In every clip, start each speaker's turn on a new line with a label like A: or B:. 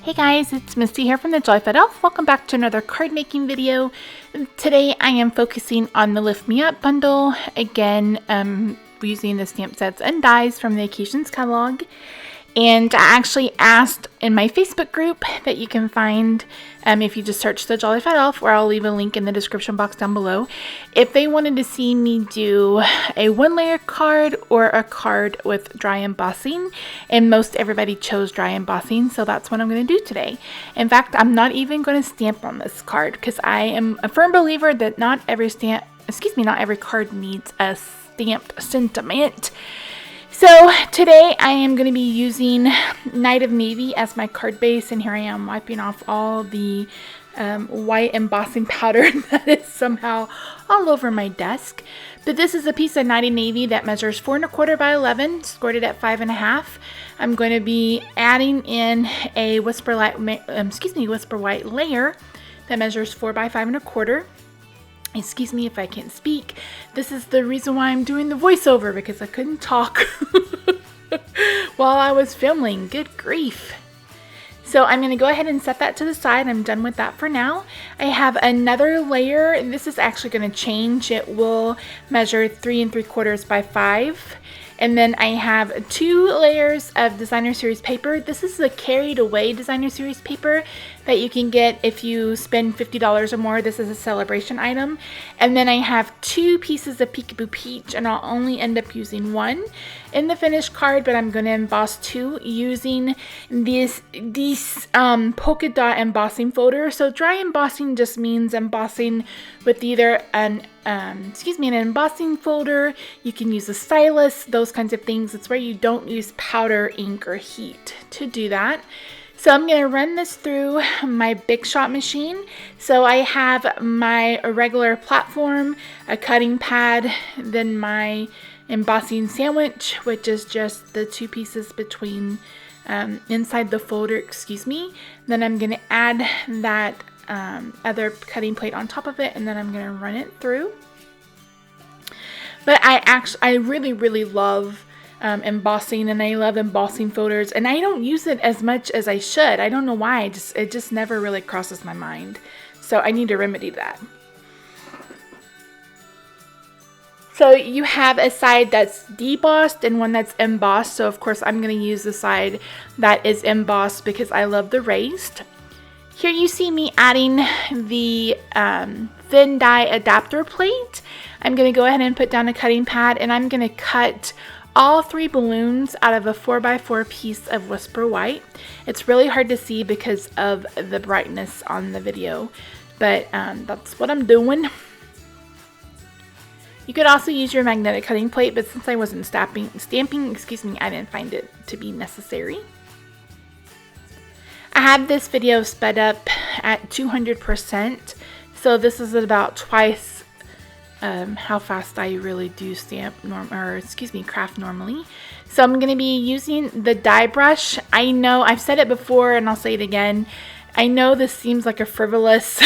A: Hey guys, it's Misty here from TheJollyFatElf. Welcome back to another card making video. Today I am focusing on the Lift Me Up bundle. Again, using the stamp sets and dies from the Occasions catalog. And I actually asked in my Facebook group that you can find if you just search TheJollyFatElf, or I'll leave a link in the description box down below, if they wanted to see me do a one-layer card or a card with dry embossing. And most everybody chose dry embossing, so that's what I'm going to do today. In fact, I'm not even going to stamp on this card because I am a firm believer that not every card needs a stamped sentiment. So today I am going to be using Night of Navy as my card base, and here I am wiping off all the white embossing powder that is somehow all over my desk. But this is a piece of Night of Navy that measures 4 1/4 by 11, scored at 5.5. I'm going to be adding in a Whisper White layer that measures 4 by 5 1/4. Excuse me if I can't speak. This is the reason why I'm doing the voiceover, because I couldn't talk while I was filming. Good grief. So I'm going to go ahead and set that to the side. I'm done with that for now. I have another layer, and this is actually going to change. It will measure 3 3/4 by 5. And then I have 2 layers of Designer Series paper. This is the Carried Away Designer Series paper that you can get if you spend $50 or more. This is a celebration item. And then I have 2 pieces of Peekaboo Peach, and I'll only end up using 1 in the finished card, but I'm going to emboss 2 using these polka dot embossing folder. So dry embossing just means embossing with either an embossing folder. You can use a stylus, those kinds of things. It's where you don't use powder, ink, or heat to do that. So I'm going to run this through my Big Shot machine. So I have my regular platform, a cutting pad, then my embossing sandwich, which is just the 2 pieces between inside the folder, Then I'm going to add that other cutting plate on top of it, and then I'm going to run it through. But I really love embossing, and I love embossing folders, and I don't use it as much as I should. I don't know why. It just never really crosses my mind. So I need to remedy that. So you have a side that's debossed and one that's embossed. So of course I'm going to use the side that is embossed because I love the raised. Here you see me adding the thin die adapter plate. I'm going to go ahead and put down a cutting pad, and I'm going to cut all 3 balloons out of a 4x4 piece of Whisper White. It's really hard to see because of the brightness on the video, but that's what I'm doing. You could also use your magnetic cutting plate, but since I wasn't stamping, I didn't find it to be necessary. I have this video sped up at 200%, so this is about twice how fast I really do craft normally. So I'm going to be using the die brush. I know I've said it before, and I'll say it again. I know this seems like a frivolous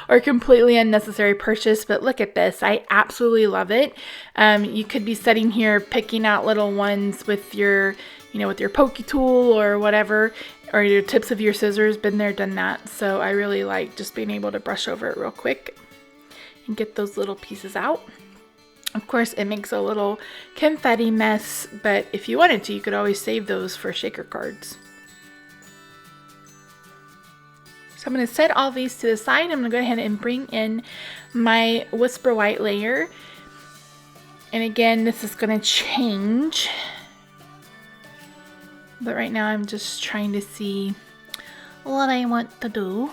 A: or completely unnecessary purchase, but look at this. I absolutely love it. You could be sitting here picking out little ones with your, with your pokey tool or whatever, or your tips of your scissors. Been there, done that. So I really like just being able to brush over it real quick and get those little pieces out. Of course, it makes a little confetti mess, but if you wanted to, you could always save those for shaker cards. So I'm going to set all these to the side. I'm going to go ahead and bring in my Whisper White layer. And again, this is going to change. But right now I'm just trying to see what I want to do.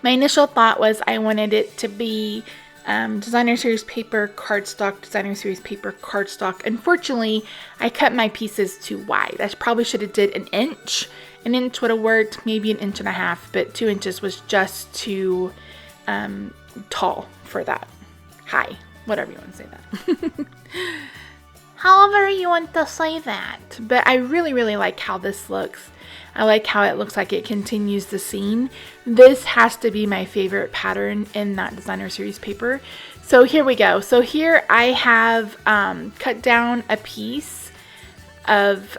A: My initial thought was I wanted it to be Designer Series paper, cardstock, Designer Series paper, cardstock. Unfortunately, I cut my pieces too wide. I probably should have did an inch. An inch would have worked, maybe 1.5 inches, but 2 inches was just too tall for that. High, whatever you want to say that. However you want to say that. But I really like how this looks. I like how it looks like it continues the scene. This has to be my favorite pattern in that Designer Series paper. So here we go. So here I have cut down a piece of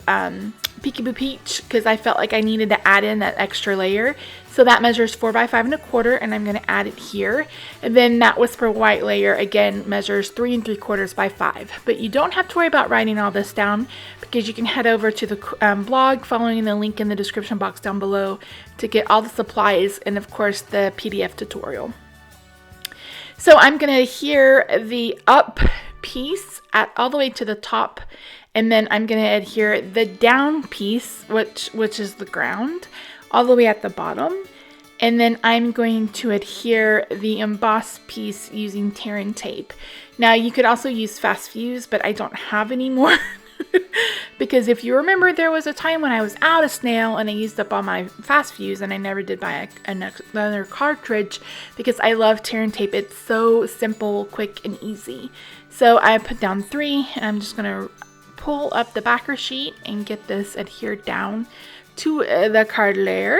A: Peekaboo Peach because I felt like I needed to add in that extra layer. So that measures 4 by 5 1/4, and I'm going to add it here. And then that Whisper White layer again measures 3 3/4 by 5. But you don't have to worry about writing all this down because you can head over to the blog following the link in the description box down below to get all the supplies and of course the PDF tutorial. So I'm going to adhere the up piece at all the way to the top, and then I'm going to adhere the down piece, which is the ground, all the way at the bottom. And then I'm going to adhere the emboss piece using tearing tape. Now you could also use fast fuse, but I don't have any more. Because if you remember, there was a time when I was out of snail and I used up all my fast fuse and I never did buy another cartridge because I love tearing tape. It's so simple, quick, and easy. So I put down 3 and I'm just going to pull up the backer sheet and get this adhered down to the card layer.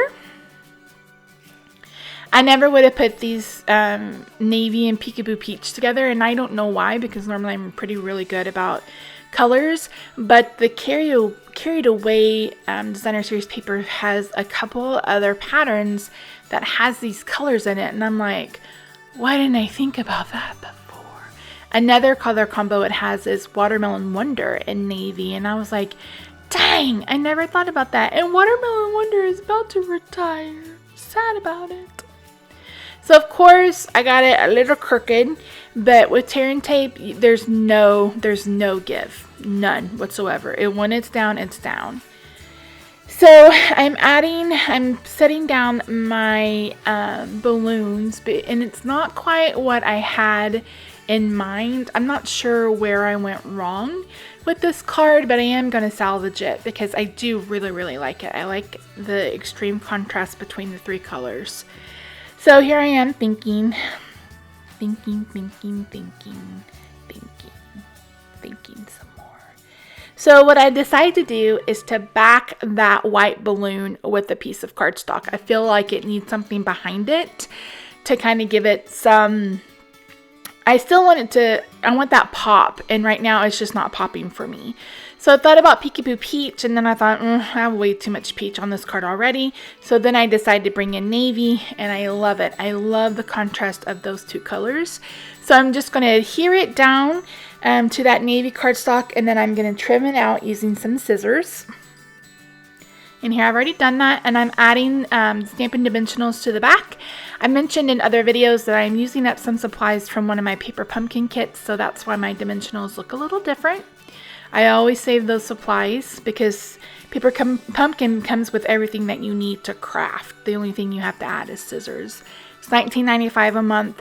A: I never would have put these navy and Peekaboo Peach together, and I don't know why, because normally I'm really good about colors, but the Carried Away Designer Series paper has a couple other patterns that has these colors in it, and I'm like, why didn't I think about that before? Another color combo it has is Watermelon Wonder in navy, and I was like, dang, I never thought about that. And Watermelon Wonder is about to retire. Sad about it. So of course I got it a little crooked, but with tearing tape there's no give, none whatsoever. When it's down, it's down. So I'm setting down my balloons, and it's not quite what I had in mind. I'm not sure where I went wrong with this card, but I am going to salvage it because I do really like it. I like the extreme contrast between the 3 colors. So here I am thinking some more. So what I decided to do is to back that white balloon with a piece of cardstock. I feel like it needs something behind it to kind of give it some, I want that pop, and right now it's just not popping for me. So I thought about Peekaboo Peach, and then I thought, I have way too much peach on this card already. So then I decided to bring in navy, and I love it. I love the contrast of those 2 colors. So I'm just going to adhere it down to that navy cardstock, and then I'm going to trim it out using some scissors. And here I've already done that, and I'm adding Stampin' Dimensionals to the back. I mentioned in other videos that I'm using up some supplies from one of my paper pumpkin kits, so that's why my dimensionals look a little different. I always save those supplies because paper pumpkin comes with everything that you need to craft. The only thing you have to add is scissors. It's $19.95 a month.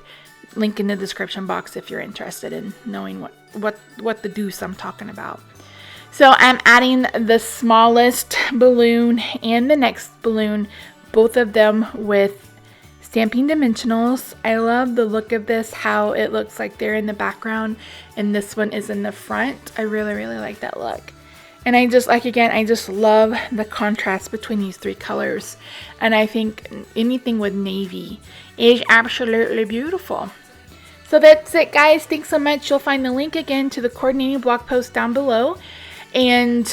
A: Link in the description box if you're interested in knowing what the deuce I'm talking about. So I'm adding the smallest balloon and the next balloon, both of them with Stampin' Dimensionals. I love the look of this, how it looks like they're in the background and this one is in the front. I really like that look. And I just love the contrast between these 3 colors. And I think anything with navy is absolutely beautiful. So that's it, guys. Thanks so much. You'll find the link again to the coordinating blog post down below. And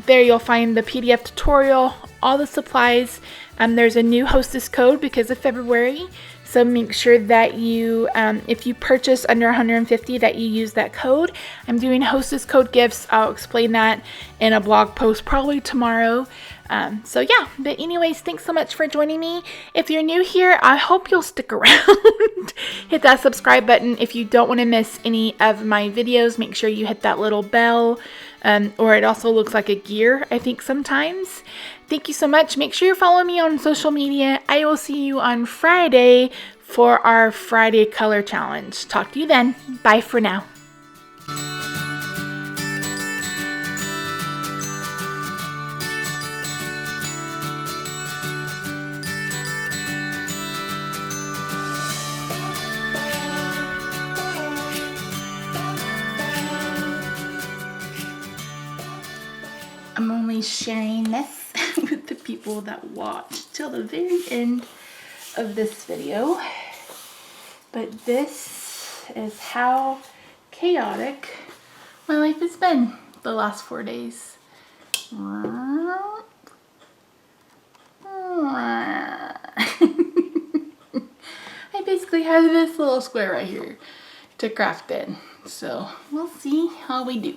A: there you'll find the PDF tutorial, all the supplies. There's a new hostess code because of February, so make sure that you, if you purchase under 150, that you use that code. I'm doing hostess code gifts. I'll explain that in a blog post probably tomorrow. So yeah, but anyways, thanks so much for joining me. If you're new here, I hope you'll stick around. Hit that subscribe button. If you don't want to miss any of my videos, make sure you hit that little bell, or it also looks like a gear, I think sometimes. Thank you so much. Make sure you follow me on social media. I will see you on Friday for our Friday color challenge. Talk to you then. Bye for now. I'm only sharing this with the people that watch till the very end of this video. But this is how chaotic my life has been the last 4 days. basically have this little square right here to craft in. So we'll see how we do.